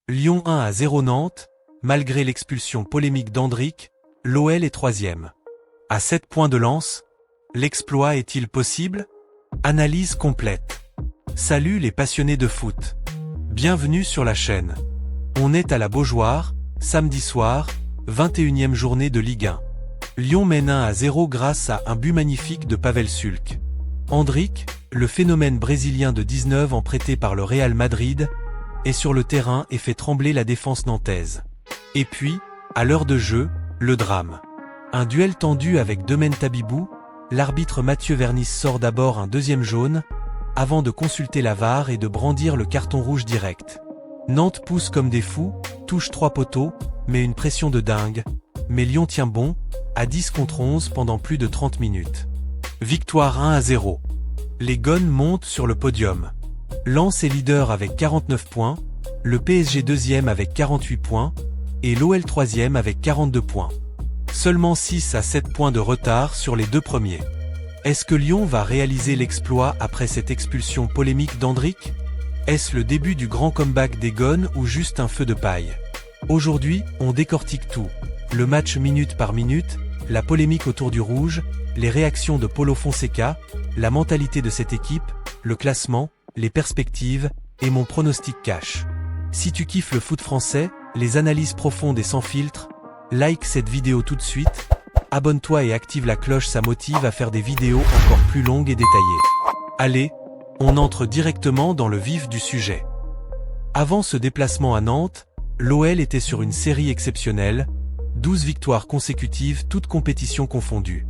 Lyon 1-0 Nantes, malgré l'expulsion polémique d'Andric, l'OL est 3e. À 7 points de Lens, l'exploit est-il possible? Analyse complète. Salut les passionnés de foot. Bienvenue sur la chaîne. On est à la Beaujoire, samedi soir, 21e journée de Ligue 1. Lyon mène 1-0 grâce à un but magnifique de Pavel Sulk. Andric, le phénomène brésilien de 19 ans prêté par le Real Madrid, est sur le terrain et fait trembler la défense nantaise. Et puis, à l'heure de jeu, le drame. Un duel tendu avec Domen Tabibou, l'arbitre Mathieu Vernis sort d'abord un deuxième jaune, avant de consulter la VAR et de brandir le carton rouge direct. Nantes pousse comme des fous, touche 3 poteaux, met une pression de dingue, mais Lyon tient bon, à 10 contre 11 pendant plus de 30 minutes. Victoire 1-0. Les Gones montent sur le podium. Lens est leader avec 49 points, le PSG deuxième avec 48 points, et l'OL troisième avec 42 points. Seulement 6 à 7 points de retard sur les deux premiers. Est-ce que Lyon va réaliser l'exploit après cette expulsion polémique d'Andric? Est-ce le début du grand comeback des Gones ou juste un feu de paille? Aujourd'hui, on décortique tout. Le match minute par minute, la polémique autour du rouge, les réactions de Paulo Fonseca, la mentalité de cette équipe, le classement, les perspectives, et mon pronostic cash. Si tu kiffes le foot français, les analyses profondes et sans filtre, like cette vidéo tout de suite, abonne-toi et active la cloche, ça motive à faire des vidéos encore plus longues et détaillées. Allez, on entre directement dans le vif du sujet. Avant ce déplacement à Nantes, l'OL était sur une série exceptionnelle, 12 victoires consécutives toutes compétitions confondues.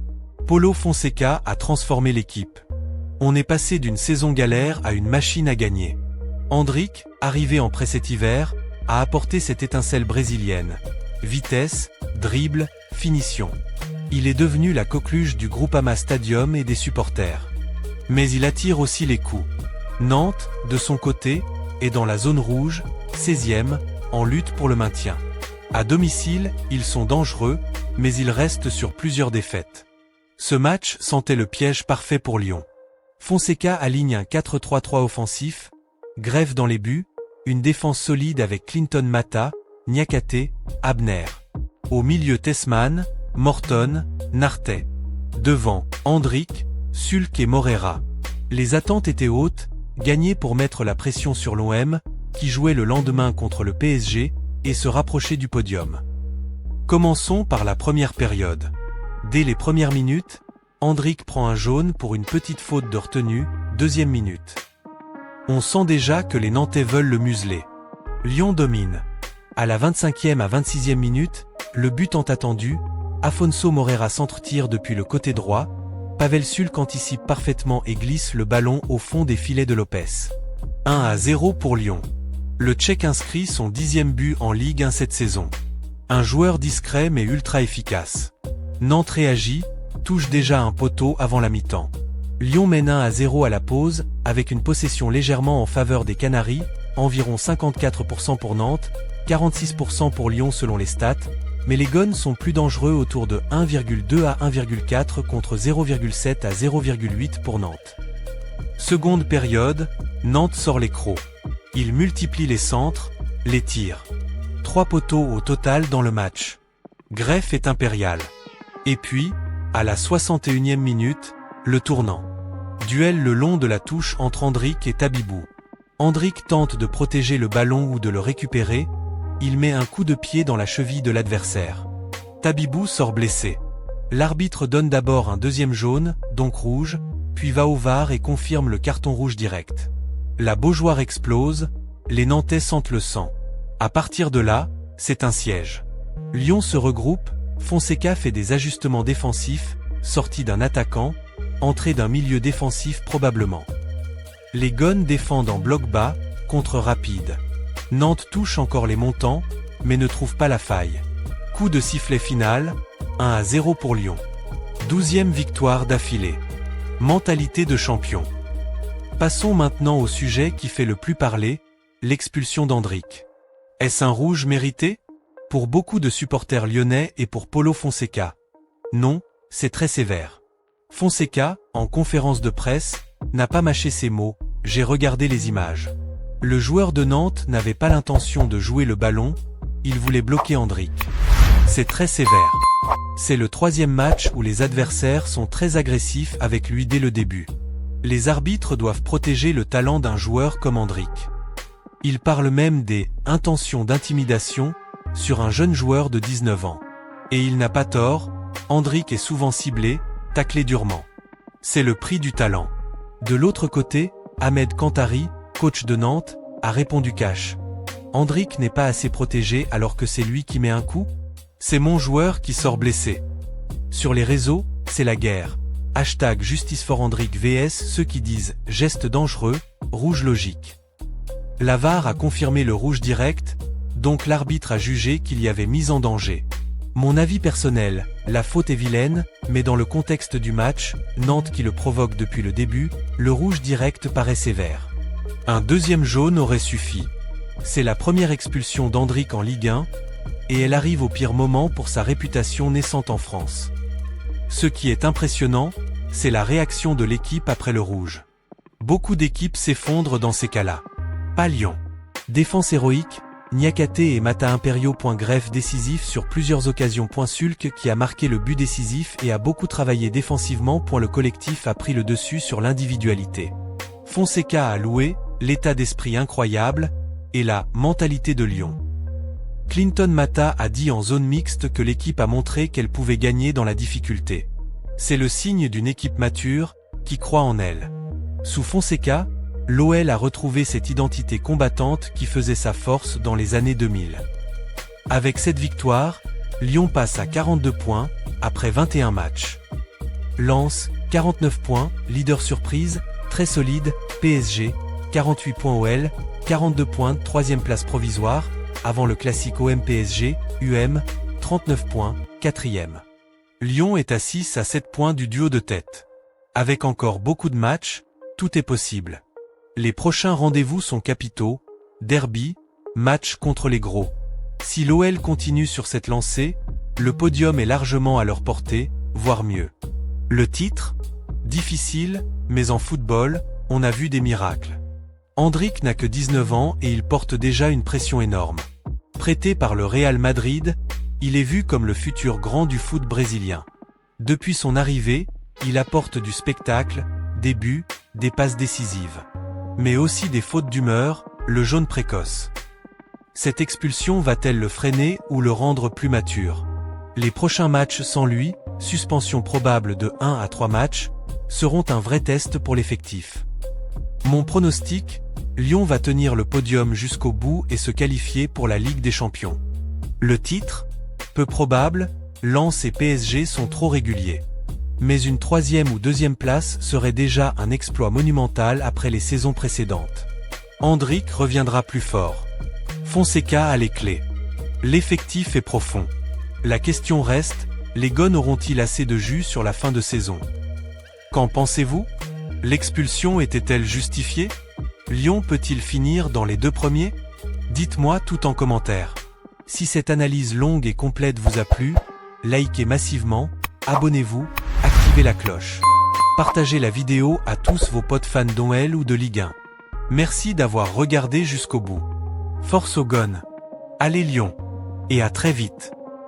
Paulo Fonseca a transformé l'équipe. On est passé d'une saison galère à une machine à gagner. Andric, arrivé en pré cet hiver, a apporté cette étincelle brésilienne. Vitesse, dribble, finition. Il est devenu la coqueluche du Groupama Stadium et des supporters. Mais il attire aussi les coups. Nantes, de son côté, est dans la zone rouge, 16e, en lutte pour le maintien. À domicile, ils sont dangereux, mais ils restent sur plusieurs défaites. Ce match sentait le piège parfait pour Lyon. Fonseca aligne un 4-3-3 offensif, grève dans les buts, une défense solide avec Clinton Mata, Niakate, Abner. Au milieu Tessman, Morton, Nartet. Devant, Andric, Sulk et Morera. Les attentes étaient hautes, gagner pour mettre la pression sur l'OM, qui jouait le lendemain contre le PSG, et se rapprocher du podium. Commençons par la première période. Dès les premières minutes, Andric prend un jaune pour une petite faute de retenue, deuxième minute. On sent déjà que les Nantais veulent le museler. Lyon domine. À la 25e à 26e minute, le but tant attendu, Afonso Morera centre-tire depuis le côté droit, Pavel Sulk anticipe parfaitement et glisse le ballon au fond des filets de Lopez. 1-0 pour Lyon. Le Tchèque inscrit son 10e but en Ligue 1 cette saison. Un joueur discret mais ultra efficace. Nantes réagit, touche déjà un poteau avant la mi-temps. Lyon mène 1-0 à la pause, avec une possession légèrement en faveur des Canaries, environ 54% pour Nantes, 46% pour Lyon selon les stats, mais les Gones sont plus dangereux autour de 1,2 à 1,4 contre 0,7 à 0,8 pour Nantes. Seconde période, Nantes sort les crocs. Il multiplie les centres, les tirs. 3 poteaux au total dans le match. Greffe est impérial. Et puis, à la 61e minute, le tournant. Duel le long de la touche entre Andric et Tabibou. Andric tente de protéger le ballon ou de le récupérer, il met un coup de pied dans la cheville de l'adversaire. Tabibou sort blessé. L'arbitre donne d'abord un deuxième jaune, donc rouge, puis va au VAR et confirme le carton rouge direct. La Beaujoire explose, les Nantais sentent le sang. À partir de là, c'est un siège. Lyon se regroupe, Fonseca fait des ajustements défensifs, sortie d'un attaquant, entrée d'un milieu défensif probablement. Les Gones défendent en bloc bas, contre rapide. Nantes touche encore les montants, mais ne trouve pas la faille. Coup de sifflet final, 1-0 pour Lyon. 12e victoire d'affilée. Mentalité de champion. Passons maintenant au sujet qui fait le plus parler, l'expulsion d'Andric. Est-ce un rouge mérité? Pour beaucoup de supporters lyonnais et pour Paulo Fonseca. Non, c'est très sévère. Fonseca, en conférence de presse, n'a pas mâché ses mots, j'ai regardé les images. Le joueur de Nantes n'avait pas l'intention de jouer le ballon, il voulait bloquer Hendrick. C'est très sévère. C'est le troisième match où les adversaires sont très agressifs avec lui dès le début. Les arbitres doivent protéger le talent d'un joueur comme Hendrick. Il parle même des « intentions d'intimidation » sur un jeune joueur de 19 ans. Et il n'a pas tort, Hendrick est souvent ciblé, taclé durement. C'est le prix du talent. De l'autre côté, Ahmed Kantari, coach de Nantes, a répondu cash. Hendrick n'est pas assez protégé alors que c'est lui qui met un coup? C'est mon joueur qui sort blessé. Sur les réseaux, c'est la guerre. #JusticeForHendrick vs ceux qui disent « geste dangereux, rouge logique ». La VAR a confirmé le rouge direct, donc l'arbitre a jugé qu'il y avait mise en danger. Mon avis personnel, la faute est vilaine, mais dans le contexte du match, Nantes qui le provoque depuis le début, le rouge direct paraît sévère. Un deuxième jaune aurait suffi. C'est la première expulsion d'Hendrick en Ligue 1, et elle arrive au pire moment pour sa réputation naissante en France. Ce qui est impressionnant, c'est la réaction de l'équipe après le rouge. Beaucoup d'équipes s'effondrent dans ces cas-là. Pas Lyon. Défense héroïque, Niakate et Mata Imperio. Greffe décisif sur plusieurs occasions. Sulk qui a marqué le but décisif et a beaucoup travaillé défensivement. Le collectif a pris le dessus sur l'individualité. Fonseca a loué l'état d'esprit incroyable et la mentalité de Lyon. Clinton Mata a dit en zone mixte que l'équipe a montré qu'elle pouvait gagner dans la difficulté. C'est le signe d'une équipe mature, qui croit en elle. Sous Fonseca, l'OL a retrouvé cette identité combattante qui faisait sa force dans les années 2000. Avec cette victoire, Lyon passe à 42 points, après 21 matchs. Lens, 49 points, leader surprise, très solide, PSG, 48 points OL, 42 points, 3e place provisoire, avant le classique OM-PSG, UM, 39 points, 4e. Lyon est à 6 à 7 points du duo de tête. Avec encore beaucoup de matchs, tout est possible. Les prochains rendez-vous sont capitaux, derby, match contre les gros. Si l'OL continue sur cette lancée, le podium est largement à leur portée, voire mieux. Le titre? Difficile, mais en football, on a vu des miracles. Hendrick n'a que 19 ans et il porte déjà une pression énorme. Prêté par le Real Madrid, il est vu comme le futur grand du foot brésilien. Depuis son arrivée, il apporte du spectacle, des buts, des passes décisives. Mais aussi des fautes d'humeur, le jaune précoce. Cette expulsion va-t-elle le freiner ou le rendre plus mature? Les prochains matchs sans lui, suspension probable de 1 à 3 matchs, seront un vrai test pour l'effectif. Mon pronostic, Lyon va tenir le podium jusqu'au bout et se qualifier pour la Ligue des Champions. Le titre? Peu probable, Lens et PSG sont trop réguliers. Mais une 3e ou 2e place serait déjà un exploit monumental après les saisons précédentes. Hendrick reviendra plus fort. Fonseca a les clés. L'effectif est profond. La question reste, les Gones auront-ils assez de jus sur la fin de saison? Qu'en pensez-vous? L'expulsion était-elle justifiée? Lyon peut-il finir dans les 2 premiers? Dites-moi tout en commentaire. Si cette analyse longue et complète vous a plu, likez massivement, abonnez-vous, activez la cloche. Partagez la vidéo à tous vos potes fans d'OL ou de Ligue 1. Merci d'avoir regardé jusqu'au bout. Force aux Gones. Allez Lyon. Et à très vite.